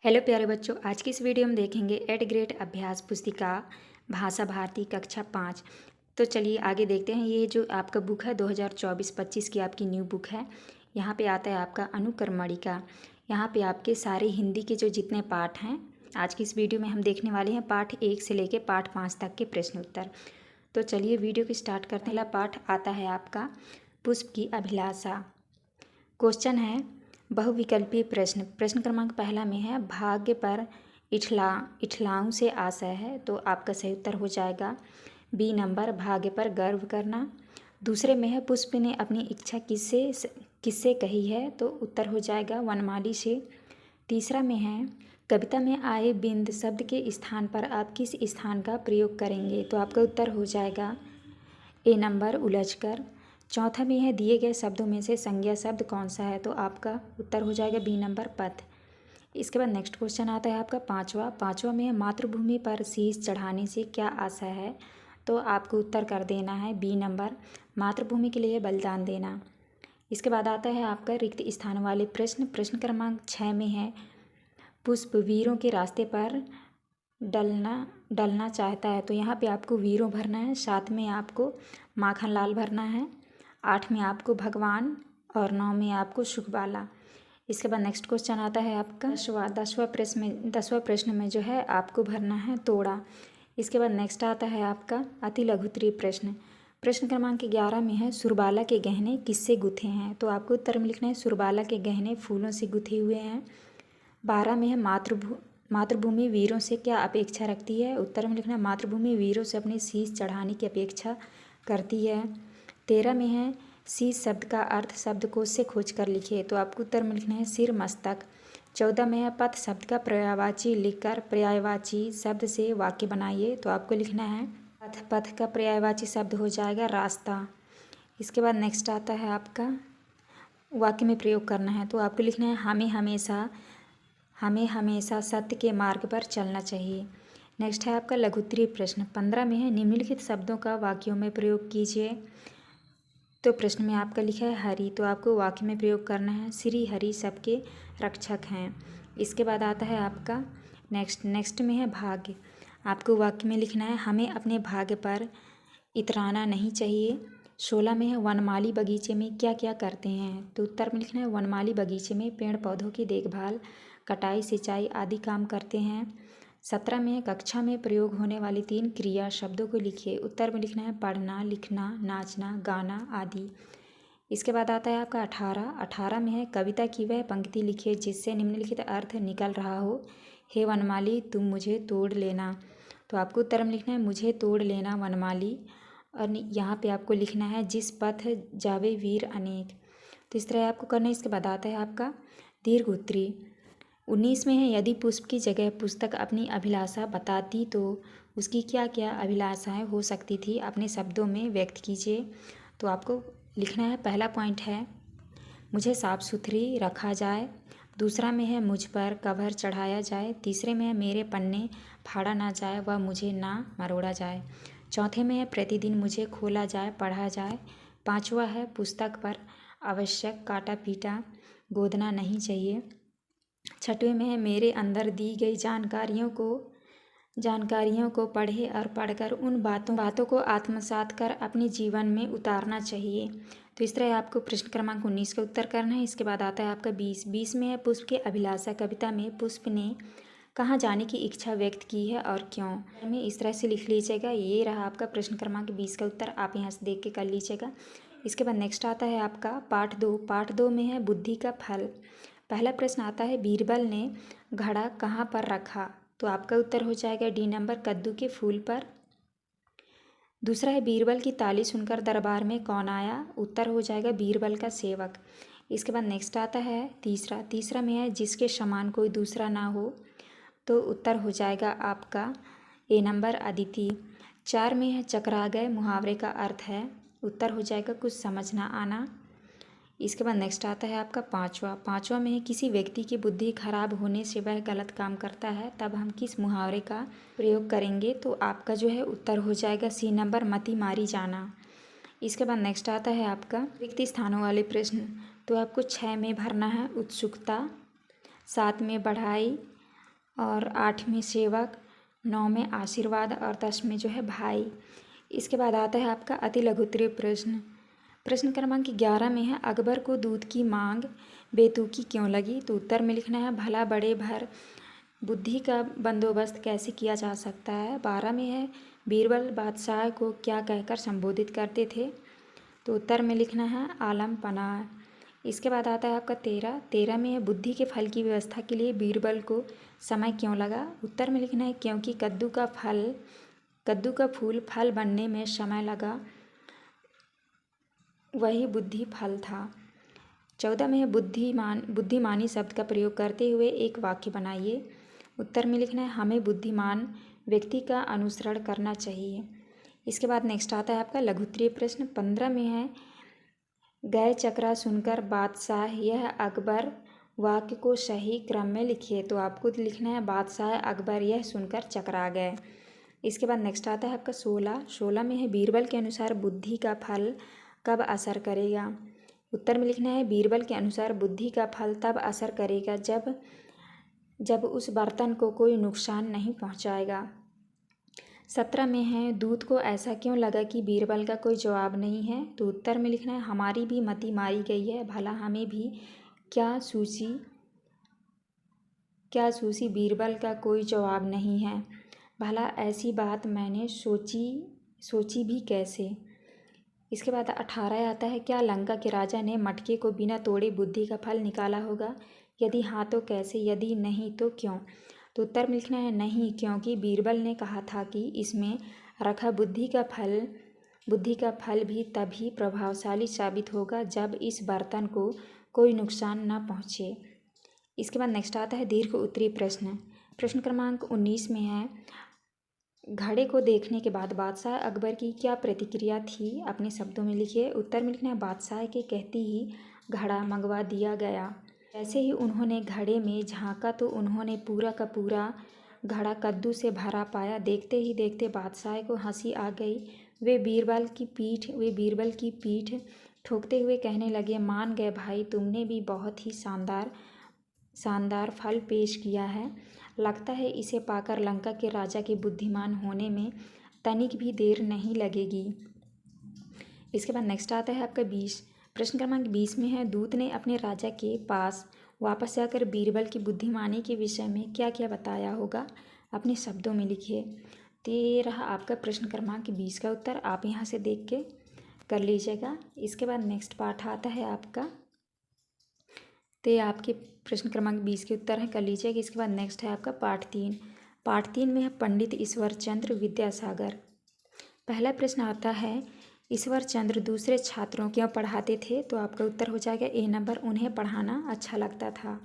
Hello प्यारे बच्चों, आज की इस वीडियो में देखेंगे 8th ग्रेड अभ्यास पुस्तिका भाषा भारती कक्षा 5। तो चलिए आगे देखते हैं। ये जो आपका बुक है 2024-25 की आपकी न्यू बुक है। यहाँ पे आता है आपका अनुक्रमणिका। यहाँ पे आपके सारे हिंदी के जो जितने पाठ हैं आज की इस वीडियो में हम देखने वाले हैं पाठ 1 से लेके पाठ 5 तक के प्रश्न उत्तर। तो चलिए वीडियो को स्टार्ट करते हैं। पहला पाठ आता है आपका पुष्प की अभिलाषा। क्वेश्चन है बहुविकल्पीय प्रश्न। प्रश्न क्रमांक पहला में है भाग्य पर इठलाओं से आशय है, तो आपका सही उत्तर हो जाएगा बी नंबर, भाग्य पर गर्व करना। दूसरे में है पुष्प ने अपनी इच्छा किससे कही है, तो उत्तर हो जाएगा वनमाली से। तीसरा में है कविता में आए बिंद शब्द के स्थान पर आप किस स्थान का प्रयोग करेंगे, तो आपका उत्तर हो जाएगा ए नंबर, उलझकर। चौथा में है दिए गए शब्दों में से संज्ञा शब्द कौन सा है, तो आपका उत्तर हो जाएगा बी नंबर, पथ। इसके बाद नेक्स्ट क्वेश्चन आता है आपका पाँचवा में है मातृभूमि पर शीश चढ़ाने से क्या आशय है, तो आपको उत्तर कर देना है बी नंबर, मातृभूमि के लिए बलिदान देना। इसके बाद आता है आपका रिक्त स्थान वाले प्रश्न। प्रश्न क्रमांक 6 में है पुष्प वीरों के रास्ते पर डलना चाहता है, तो यहाँ पे आपको वीरों भरना है। 7 में आपको माखनलाल भरना है। 8 में आपको भगवान और 9 में आपको सुखबाला। इसके बाद नेक्स्ट क्वेश्चन आता है आपका दसवां प्रश्न में जो है आपको भरना है तोड़ा। इसके बाद नेक्स्ट आता है आपका अति लघुत्तरीय प्रश्न। प्रश्न क्रमांक 11 में है सुरबाला के गहने किससे गुथे हैं, तो आपको उत्तर में लिखना है सुरबाला के गहने फूलों से गुथे हुए हैं। 12 में है मातृभूमि वीरों से क्या अपेक्षा रखती है, उत्तर में लिखना है मातृभूमि वीरों से अपने शीश चढ़ाने की अपेक्षा करती है। 13 में है शीश शब्द का अर्थ शब्दकोश से खोज कर लिखिए, तो आपको उत्तर में लिखना है सिर मस्तक। 14 में है पथ शब्द का पर्यायवाची लिखकर पर्यायवाची शब्द से वाक्य बनाइए, तो आपको लिखना है पथ का पर्यायवाची शब्द हो जाएगा रास्ता। इसके बाद नेक्स्ट आता है आपका वाक्य में प्रयोग करना है, तो आपको लिखना है हमें हमेशा सत्य के मार्ग पर चलना चाहिए। नेक्स्ट है आपका लघुत्तरीय प्रश्न। 15 में है निम्नलिखित शब्दों का वाक्यों में प्रयोग कीजिए, तो प्रश्न में आपका लिखा है हरि, तो आपको वाक्य में प्रयोग करना है श्री हरि सबके रक्षक हैं। इसके बाद आता है आपका नेक्स्ट में है भाग्य। आपको वाक्य में लिखना है हमें अपने भाग्य पर इतराना नहीं चाहिए। 16 में है वनमाली बगीचे में क्या क्या करते हैं, तो उत्तर में लिखना है वनमाली बगीचे में पेड़ पौधों की देखभाल, कटाई, सिंचाई आदि काम करते हैं। 17 में कक्षा में प्रयोग होने वाली 3 क्रिया शब्दों को लिखिए, उत्तर में लिखना है पढ़ना, लिखना, नाचना, गाना आदि। इसके बाद आता है आपका 18 में है कविता की वह पंक्ति लिखिए जिससे निम्नलिखित अर्थ निकल रहा हो। हे वनमाली तुम मुझे तोड़ लेना, तो आपको उत्तर में लिखना है मुझे तोड़ लेना वनमाली, और यहाँ पे आपको लिखना है जिस पथ जावे वीर अनेक। तो इस तरह आपको करना है। इसके बाद आता है आपका दीर्घ उत्तरी। 19 में है यदि पुष्प की जगह पुस्तक अपनी अभिलाषा बताती तो उसकी क्या क्या अभिलाषाएं हो सकती थी, अपने शब्दों में व्यक्त कीजिए, तो आपको लिखना है पहला पॉइंट है मुझे साफ़ सुथरी रखा जाए। दूसरा में है मुझ पर कवर चढ़ाया जाए। तीसरे में है मेरे पन्ने फाड़ा ना जाए व मुझे ना मरोड़ा जाए। चौथे में है प्रतिदिन मुझे खोला जाए, पढ़ा जाए। 5वां है पुस्तक पर आवश्यक काटा पीटा गोदना नहीं चाहिए। 6वें में है मेरे अंदर दी गई जानकारियों को पढ़े और पढ़कर उन बातों को आत्मसात कर अपने जीवन में उतारना चाहिए। तो इस तरह आपको प्रश्न क्रमांक 19 का उत्तर करना है। इसके बाद आता है आपका 20 में है पुष्प के अभिलाषा कविता में पुष्प ने कहाँ जाने की इच्छा व्यक्त की है और क्यों, में इस तरह से लिख लीजिएगा। ये रहा आपका प्रश्न क्रमांक 20 का उत्तर, आप यहाँ से देख के कर लीजिएगा। इसके बाद नेक्स्ट आता है आपका पार्ट 2 में है बुद्धि का फल। पहला प्रश्न आता है बीरबल ने घड़ा कहाँ पर रखा, तो आपका उत्तर हो जाएगा डी नंबर, कद्दू के फूल पर। दूसरा है बीरबल की ताली सुनकर दरबार में कौन आया, उत्तर हो जाएगा बीरबल का सेवक। इसके बाद नेक्स्ट आता है तीसरा में है जिसके समान कोई दूसरा ना हो, तो उत्तर हो जाएगा आपका ए नंबर अदिति। 4 में है चकरा गए मुहावरे का अर्थ है, उत्तर हो जाएगा कुछ समझ ना आना। इसके बाद नेक्स्ट आता है आपका पाँचवा में है किसी व्यक्ति की बुद्धि खराब होने से वह गलत काम करता है तब हम किस मुहावरे का प्रयोग करेंगे, तो आपका जो है उत्तर हो जाएगा सी नंबर, मति मारी जाना। इसके बाद नेक्स्ट आता है आपका रिक्त स्थानों वाले प्रश्न, तो आपको 6 में भरना है उत्सुकता, 7 में बढ़ाई, और 8 में सेवक, 9 में आशीर्वाद और 10 में जो है भाई। इसके बाद आता है आपका अति लघुत्तरीय प्रश्न। प्रश्न क्रमांक 11 में है अकबर को दूध की मांग बेतुकी क्यों लगी। तो उत्तर में लिखना है भला बड़े भर बुद्धि का बंदोबस्त कैसे किया जा सकता है। 12 में है बीरबल बादशाह को क्या कहकर संबोधित करते थे। तो उत्तर में लिखना है आलम पनाह। इसके बाद आता है आपका 13 में है बुद्धि के फल की व्यवस्था के लिए बीरबल को समय क्यों लगा। उत्तर में लिखना है क्योंकि कद्दू का फूल फल बनने में समय लगा, वही बुद्धि फल था। 14 में है बुद्धिमानी शब्द का प्रयोग करते हुए एक वाक्य बनाइए। उत्तर में लिखना है हमें बुद्धिमान व्यक्ति का अनुसरण करना चाहिए। इसके बाद नेक्स्ट आता है आपका लघुत्तरीय प्रश्न। 15 में है गए चकरा सुनकर बादशाह यह अकबर वाक्य को सही क्रम में लिखिए। तो आपको लिखना है बादशाह अकबर यह सुनकर चकरा गए। इसके बाद नेक्स्ट आता है आपका 16 में है बीरबल के अनुसार बुद्धि का फल कब असर करेगा। उत्तर में लिखना है बीरबल के अनुसार बुद्धि का फल तब असर करेगा जब उस बर्तन को कोई नुकसान नहीं पहुंचाएगा। 17 में है दूत को ऐसा क्यों लगा कि बीरबल का कोई जवाब नहीं है। तो उत्तर में लिखना है हमारी भी मति मारी गई है, भला हमें भी क्या सूसी बीरबल का कोई जवाब नहीं है, भला ऐसी बात मैंने सोची भी कैसे। इसके बाद 18 आता है क्या लंका के राजा ने मटके को बिना तोड़े बुद्धि का फल निकाला होगा, यदि हाँ तो कैसे, यदि नहीं तो क्यों। तो उत्तर में लिखना है नहीं, क्योंकि बीरबल ने कहा था कि इसमें रखा बुद्धि का फल भी तभी प्रभावशाली साबित होगा जब इस बर्तन को कोई नुकसान न पहुँचे। इसके बाद नेक्स्ट आता है दीर्घ उत्तरीय प्रश्न। प्रश्न क्रमांक 19 में है घड़े को देखने के बाद बादशाह अकबर की क्या प्रतिक्रिया थी, अपने शब्दों में लिखिए। उत्तर में लिखना है बादशाह के कहते ही घड़ा मंगवा दिया गया। जैसे ही उन्होंने घड़े में झांका तो उन्होंने पूरा का पूरा घड़ा कद्दू से भरा पाया। देखते ही देखते बादशाह को हंसी आ गई। वे बीरबल की पीठ ठोकते हुए कहने लगे मान गए भाई, तुमने भी बहुत ही शानदार फल पेश किया है। लगता है इसे पाकर लंका के राजा के बुद्धिमान होने में तनिक भी देर नहीं लगेगी। इसके बाद नेक्स्ट आता है आपका 20। प्रश्न क्रमांक 20 में है दूत ने अपने राजा के पास वापस जाकर बीरबल की बुद्धिमानी के विषय में क्या क्या बताया होगा, अपने शब्दों में लिखिए। तो ये रहा आपका प्रश्न क्रमांक 20 का उत्तर, आप यहाँ से देख के कर लीजिएगा। इसके बाद नेक्स्ट पार्ट आता है आपका, तो ये आपके प्रश्न क्रमांक 20 के उत्तर हैं, कर लीजिएगा। इसके बाद नेक्स्ट है आपका पार्ट 3। पार्ट 3 में है पंडित ईश्वर चंद्र विद्यासागर। पहला प्रश्न आता है ईश्वर चंद्र दूसरे छात्रों क्यों पढ़ाते थे। तो आपका उत्तर हो जाएगा ए नंबर, उन्हें पढ़ाना अच्छा लगता था।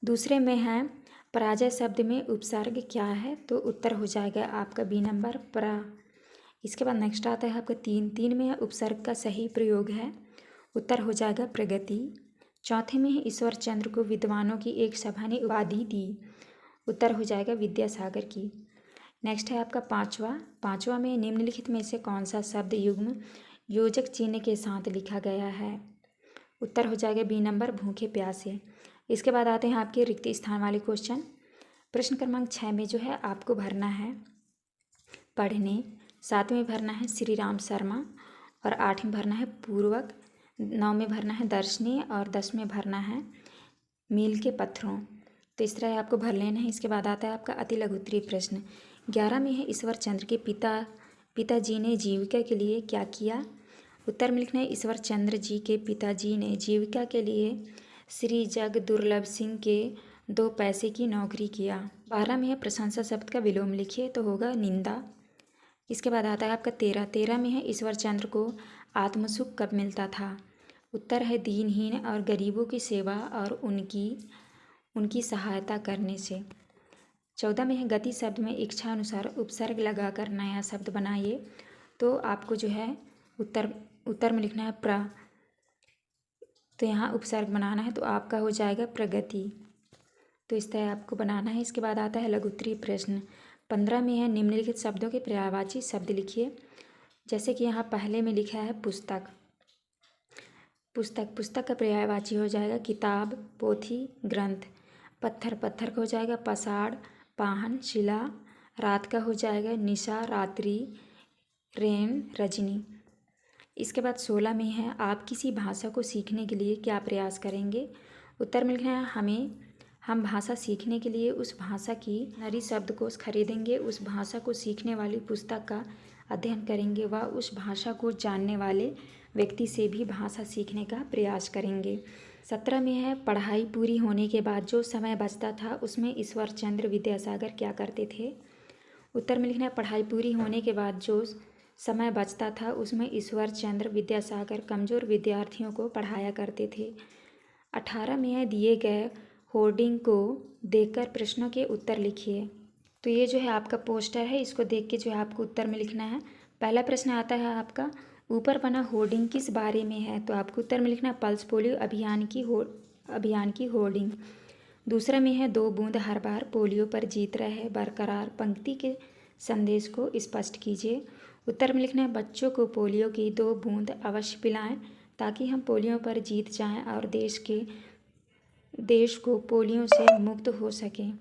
दूसरे में है पराजय शब्द में उपसर्ग क्या है। तो उत्तर हो जाएगा आपका बी नंबर परा। इसके बाद नेक्स्ट आता है आपका 3 में है उपसर्ग का सही प्रयोग है। उत्तर हो जाएगा प्रगति। चौथे में है ईश्वर चंद्र को विद्वानों की एक सभा ने उपाधि दी। उत्तर हो जाएगा विद्यासागर की। नेक्स्ट है आपका पांचवा में निम्नलिखित में से कौन सा शब्द युग्म योजक चिन्ह के साथ लिखा गया है। उत्तर हो जाएगा बी नंबर भूखे प्यासे। इसके बाद आते हैं आपके रिक्त स्थान वाले क्वेश्चन। प्रश्न क्रमांक 6 में जो है आपको भरना है पढ़ने, 7 में भरना है श्री राम शर्मा और 8 में भरना है पूर्वक, 9 में भरना है दर्शनी और 10 में भरना है मील के पत्थरों। तो इस तरह आपको भर लेना है। इसके बाद आता है आपका अति लघुत्तरीय प्रश्न। 11 में है ईश्वर चंद्र के पिताजी ने जीविका के लिए क्या किया। उत्तर में लिखना है ईश्वर चंद्र जी के पिताजी ने जीविका के लिए श्री जग दुर्लभ सिंह के 2 पैसे की नौकरी किया। 12 में है प्रशंसा शब्द का विलोम लिखिए, तो होगा निंदा। इसके बाद आता है आपका 13 में है ईश्वर चंद्र को आत्मसुख कब मिलता था। उत्तर है दीनहीन और गरीबों की सेवा और उनकी सहायता करने से। 14 में है गति शब्द में इच्छा अनुसार उपसर्ग लगाकर नया शब्द बनाइए। तो आपको जो है उत्तर में लिखना है प्र, तो यहाँ उपसर्ग बनाना है, तो आपका हो जाएगा प्रगति। तो इस तरह आपको बनाना है। इसके बाद आता है लघुत्तरीय प्रश्न। 15 में है निम्नलिखित शब्दों के पर्यायवाची शब्द लिखिए। जैसे कि यहाँ पहले में लिखा है पुस्तक का पर्यायवाची हो जाएगा किताब, पोथी, ग्रंथ। पत्थर, पत्थर का हो जाएगा पसाड़, पाहन, शिला। रात का हो जाएगा निशा, रात्रि, रेन, रजनी। इसके बाद 16 में है आप किसी भाषा को सीखने के लिए क्या प्रयास करेंगे। उत्तर में लिखना है हम भाषा सीखने के लिए उस भाषा की नरी शब्दकोश खरीदेंगे, उस भाषा को सीखने वाली पुस्तक का अध्ययन करेंगे व उस भाषा को जानने वाले व्यक्ति से भी भाषा सीखने का प्रयास करेंगे। 17 में है पढ़ाई पूरी होने के बाद जो समय बचता था उसमें ईश्वर चंद्र विद्यासागर क्या करते थे। उत्तर में लिखना है पढ़ाई पूरी होने के बाद जो समय बचता था उसमें ईश्वर चंद्र विद्यासागर कमज़ोर विद्यार्थियों को पढ़ाया करते थे। 18 में है दिए गए होर्डिंग को देखकर प्रश्नों के उत्तर लिखिए। तो ये जो है आपका पोस्टर है, इसको देख के जो है आपको उत्तर में लिखना है। पहला प्रश्न आता है आपका ऊपर बना होर्डिंग किस बारे में है, तो आपको उत्तर में लिखना है पल्स पोलियो अभियान की होर्डिंग। दूसरा में है 2 बूंद हर बार पोलियो पर जीत रहे बरकरार पंक्ति के संदेश को स्पष्ट कीजिए। उत्तर में लिखना है बच्चों को पोलियो की 2 बूंद अवश्य पिलाएं ताकि हम पोलियो पर जीत जाएं और देश को पोलियो से मुक्त हो सकें।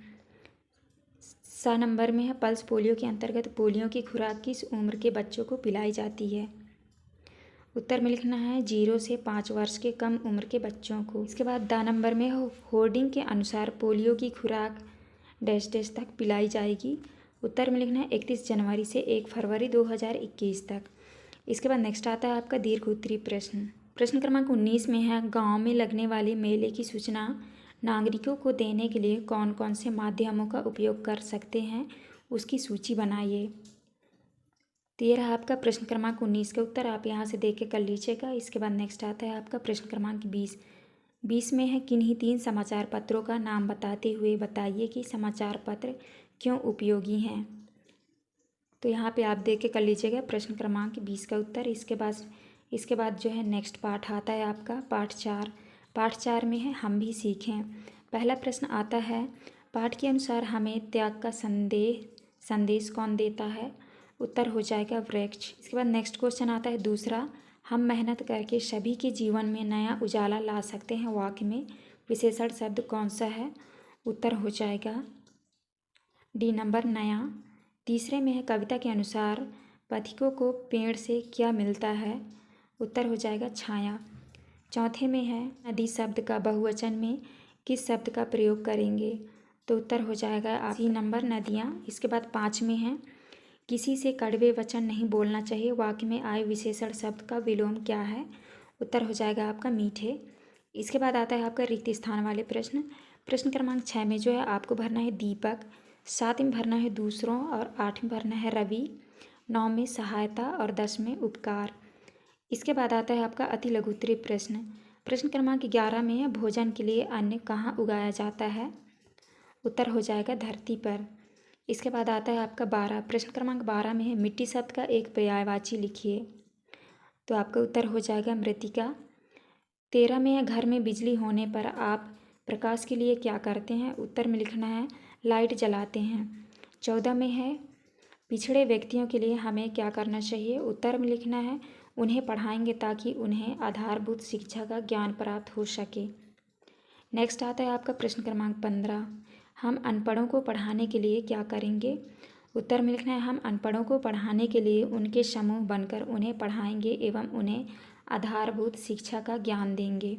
7 नंबर में है पल्स पोलियो के अंतर्गत पोलियो की खुराक किस उम्र के बच्चों को पिलाई जाती है। उत्तर में लिखना है 0 से 5 वर्ष के कम उम्र के बच्चों को। इसके बाद 10 नंबर में होर्डिंग के अनुसार पोलियो की खुराक डैश डैश तक पिलाई जाएगी। उत्तर में लिखना है 31 जनवरी से 1 फरवरी 2021 तक। इसके बाद नेक्स्ट आता है आपका दीर्घ उत्तरीय प्रश्न। प्रश्न क्रमांक 19 में है गांव में लगने वाले मेले की सूचना नागरिकों को देने के लिए कौन कौन से माध्यमों का उपयोग कर सकते हैं, उसकी सूची बनाइए। तो ये रहा आपका प्रश्न क्रमांक 19 का उत्तर, आप यहाँ से देख के कर लीजिएगा। इसके बाद नेक्स्ट आता है आपका प्रश्न क्रमांक 20 में है किन्हीं 3 समाचार पत्रों का नाम बताते हुए बताइए कि समाचार पत्र क्यों उपयोगी हैं। तो यहाँ पे आप देख के कर लीजिएगा प्रश्न क्रमांक 20 का उत्तर। इसके बाद जो है नेक्स्ट पाठ आता है आपका पाठ 4 में है हम भी सीखें। पहला प्रश्न आता है पाठ के अनुसार हमें त्याग का संदेश कौन देता है। उत्तर हो जाएगा वृक्ष। इसके बाद नेक्स्ट क्वेश्चन आता है दूसरा, हम मेहनत करके सभी के जीवन में नया उजाला ला सकते हैं, वाक्य में विशेषण शब्द कौन सा है। उत्तर हो जाएगा डी नंबर नया। तीसरे में है कविता के अनुसार पथिकों को पेड़ से क्या मिलता है। उत्तर हो जाएगा छाया। चौथे में है नदी शब्द का बहुवचन में किस शब्द का प्रयोग करेंगे, तो उत्तर हो जाएगा सी नंबर नदियाँ। इसके बाद 5 में है किसी से कड़वे वचन नहीं बोलना चाहिए, वाक्य में आए विशेषण शब्द का विलोम क्या है। उत्तर हो जाएगा आपका मीठे। इसके बाद आता है आपका रिक्त स्थान वाले प्रश्न क्रमांक 6 में जो है आपको भरना है दीपक, 7 में भरना है दूसरों और 8 में भरना है रवि, 9 में सहायता और 10 में उपकार। इसके बाद आता है आपका अति लघु उत्तरीय प्रश्न क्रमांक 11 में है भोजन के लिए अन्न कहाँ उगाया जाता है। उत्तर हो जाएगा धरती पर। इसके बाद आता है आपका प्रश्न क्रमांक 12 में है मिट्टी शब्द का एक पर्यायवाची लिखिए, तो आपका उत्तर हो जाएगा मृतिका। 13 में है घर में बिजली होने पर आप प्रकाश के लिए क्या करते हैं। उत्तर में लिखना है लाइट जलाते हैं। 14 में है पिछड़े व्यक्तियों के लिए हमें क्या करना चाहिए। उत्तर में लिखना है उन्हें पढ़ाएंगे ताकि उन्हें आधारभूत शिक्षा का ज्ञान प्राप्त हो सके। नेक्स्ट आता है आपका प्रश्न क्रमांक 15, हम अनपढ़ों को पढ़ाने के लिए क्या करेंगे। उत्तर में लिखना है हम अनपढ़ों को पढ़ाने के लिए उनके समूह बनकर उन्हें पढ़ाएंगे एवं उन्हें आधारभूत शिक्षा का ज्ञान देंगे।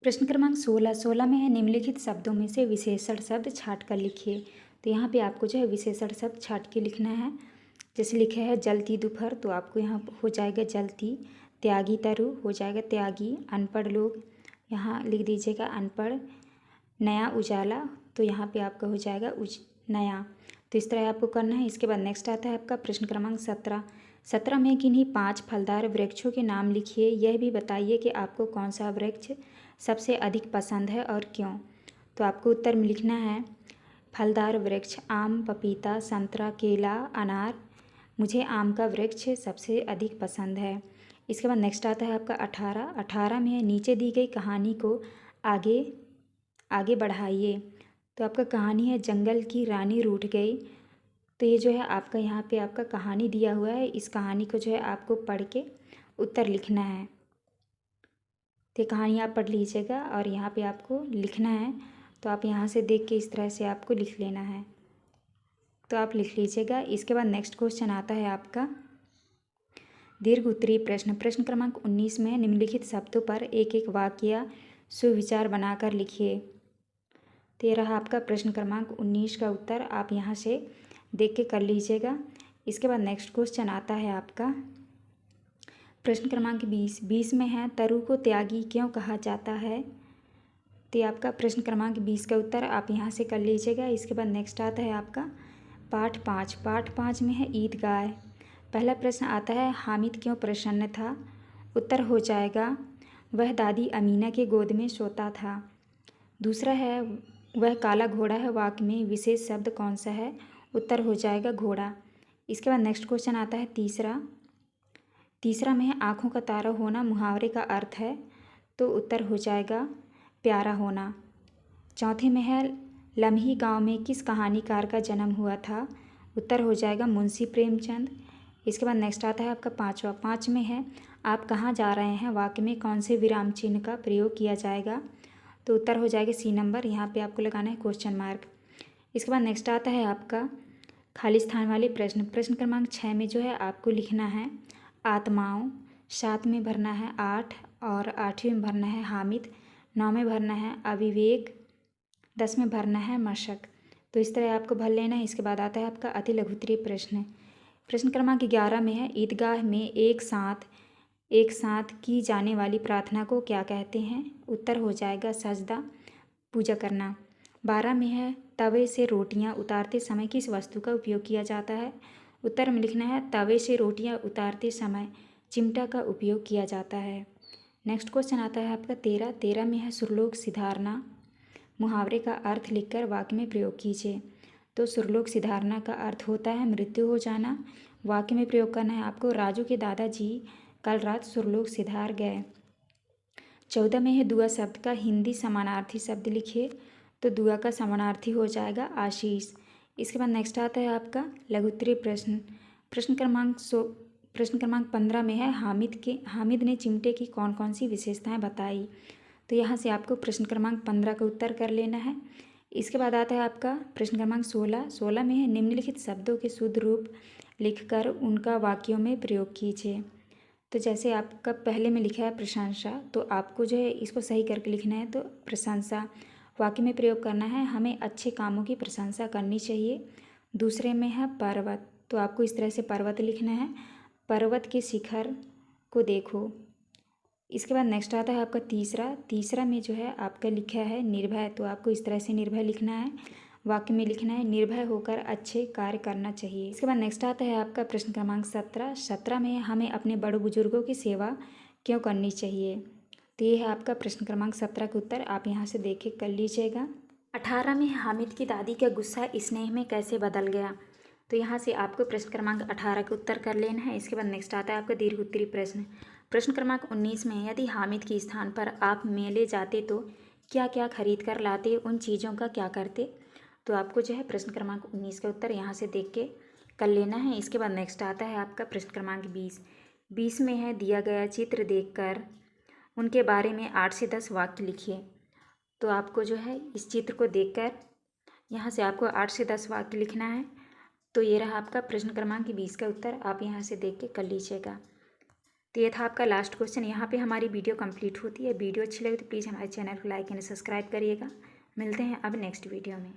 प्रश्न क्रमांक 16 में है निम्नलिखित शब्दों में से विशेषण शब्द छाट कर लिखिए। तो यहाँ पे आपको जो है विशेषण शब्द छाट के लिखना है। जैसे लिखा है जलती दोपहर, तो आपको यहाँ हो जाएगा जलती। त्यागी तरु हो जाएगा त्यागी। अनपढ़ लोग यहाँ लिख दीजिएगा अनपढ़। नया उजाला, तो यहाँ पे आपका हो जाएगा नया। तो इस तरह आपको करना है। इसके बाद नेक्स्ट आता है आपका प्रश्न क्रमांक 17 में किन्हीं 5 फलदार वृक्षों के नाम लिखिए, यह भी बताइए कि आपको कौन सा वृक्ष सबसे अधिक पसंद है और क्यों। तो आपको उत्तर में लिखना है फलदार वृक्ष आम, पपीता, संतरा, केला, अनार। मुझे आम का वृक्ष सबसे अधिक पसंद है। इसके बाद नेक्स्ट आता है आपका 18 में है नीचे दी गई कहानी को आगे बढ़ाइए। तो आपका कहानी है जंगल की रानी रूठ गई। तो ये जो है आपका यहाँ पे आपका कहानी दिया हुआ है, इस कहानी को जो है आपको पढ़ के उत्तर लिखना है। तो कहानी आप पढ़ लीजिएगा और यहाँ पे आपको लिखना है। तो आप यहाँ से देख के इस तरह से आपको लिख लेना है। तो आप लिख लीजिएगा। इसके बाद नेक्स्ट क्वेश्चन आता है आपका दीर्घ उत्तरीय प्रश्न। प्रश्न क्रमांक 19 में निम्नलिखित शब्दों पर एक एक वाक्य सुविचार बनाकर लिखिए। तो ये रहा आपका प्रश्न क्रमांक 19 का उत्तर। आप यहाँ से देख के कर लीजिएगा। इसके बाद नेक्स्ट क्वेश्चन आता है आपका प्रश्न क्रमांक 20 में है तरु को त्यागी क्यों कहा जाता है। तो ये आपका प्रश्न क्रमांक 20 का उत्तर आप यहाँ से कर लीजिएगा। इसके बाद नेक्स्ट आता है आपका पाठ 5 में है ईदगाह। पहला प्रश्न आता है हामिद क्यों प्रसन्न था। उत्तर हो जाएगा वह दादी अमीना के गोद में सोता था। दूसरा है वह काला घोड़ा है, वाक्य में विशेष शब्द कौन सा है। उत्तर हो जाएगा घोड़ा। इसके बाद नेक्स्ट क्वेश्चन आता है तीसरा में है आँखों का तारा होना मुहावरे का अर्थ है। तो उत्तर हो जाएगा प्यारा होना। चौथे में है लम्ही गांव में किस कहानीकार का जन्म हुआ था। उत्तर हो जाएगा मुंशी प्रेमचंद। इसके बाद नेक्स्ट आता है आपका 5 में है आप कहाँ जा रहे हैं, वाक्य में कौन से विराम चिन्ह का प्रयोग किया जाएगा। तो उत्तर हो जाएगा सी नंबर। यहाँ पे आपको लगाना है क्वेश्चन मार्क। इसके बाद नेक्स्ट आता है आपका खाली स्थान वाले प्रश्न। प्रश्न क्रमांक 6 में जो है आपको लिखना है आत्माओं, 7 में भरना है 8 और 8वीं में भरना है हामिद, 9 में भरना है अविवेक, 10 में भरना है मशक। तो इस तरह आपको भर लेना है। इसके बाद आता है आपका अति लघुत्तरीय प्रश्न। प्रश्न क्रमांक 11 में है ईदगाह में एक साथ की जाने वाली प्रार्थना को क्या कहते हैं। उत्तर हो जाएगा सजदा, पूजा करना। 12 में है तवे से रोटियां उतारते समय किस वस्तु का उपयोग किया जाता है। उत्तर में लिखना है तवे से रोटियां उतारते समय चिमटा का उपयोग किया जाता है। नेक्स्ट क्वेश्चन आता है आपका 13 में है सुरलोक सिधारना मुहावरे का अर्थ लिखकर वाक्य में प्रयोग कीजिए। तो सुरलोक सिधारना का अर्थ होता है मृत्यु हो जाना। वाक्य में प्रयोग करना है आपको राजू के दादाजी कल रात सुरलोक सिधार गए। 14 में है दुआ शब्द का हिंदी समानार्थी शब्द लिखिए। तो दुआ का समानार्थी हो जाएगा आशीष। इसके बाद नेक्स्ट आता है आपका लघुत्तरीय प्रश्न। प्रश्न क्रमांक 15 में है हामिद ने चिमटे की कौन कौन सी विशेषताएं बताई। तो यहाँ से आपको प्रश्न क्रमांक 15 का उत्तर कर लेना है। इसके बाद आता है आपका प्रश्न क्रमांक 16 में है निम्नलिखित शब्दों के शुद्ध रूप लिखकर उनका वाक्यों में प्रयोग कीजिए। तो जैसे आपका पहले में लिखा है प्रशंसा, तो आपको जो है इसको सही करके लिखना है। तो प्रशंसा वाक्य में प्रयोग करना है, हमें अच्छे कामों की प्रशंसा करनी चाहिए। दूसरे में है पर्वत, तो आपको इस तरह से पर्वत लिखना है, पर्वत के शिखर को देखो। इसके बाद नेक्स्ट आता है आपका तीसरा में जो है आपका लिखा है निर्भय, तो आपको इस तरह से निर्भय लिखना है, वाक्य में लिखना है निर्भय होकर अच्छे कार्य करना चाहिए। इसके बाद नेक्स्ट आता है आपका प्रश्न क्रमांक 17 में हमें अपने बड़े बुजुर्गों की सेवा क्यों करनी चाहिए। तो ये है आपका प्रश्न क्रमांक 17 का उत्तर। आप यहाँ से देख के कर लीजिएगा। 18 में हामिद की दादी का गुस्सा स्नेह में कैसे बदल गया। तो यहाँ से आपको प्रश्न क्रमांक 18 का उत्तर कर लेना है। इसके बाद नेक्स्ट आता है आपका दीर्घ उत्तरीय प्रश्न। प्रश्न क्रमांक 19 में यदि हामिद के स्थान पर आप मेले जाते तो क्या क्या खरीद कर लाते, उन चीज़ों का क्या करते। तो आपको जो है प्रश्न क्रमांक 19 का उत्तर यहाँ से देख के कर लेना है। इसके बाद नेक्स्ट आता है आपका प्रश्न क्रमांक 20 में है दिया गया चित्र देखकर उनके बारे में 8 से 10 वाक्य लिखिए। तो आपको जो है इस चित्र को देखकर यहाँ से आपको 8 से 10 वाक्य लिखना है। तो ये रहा आपका प्रश्न क्रमांक 20 का उत्तर। आप यहाँ से देख के कर लीजिएगा। तो ये था आपका लास्ट क्वेश्चन। यहाँ पे हमारी वीडियो कंप्लीट होती है। वीडियो अच्छी लगे तो प्लीज़ हमारे चैनल को लाइक एंड सब्सक्राइब करिएगा। मिलते हैं अब नेक्स्ट वीडियो में।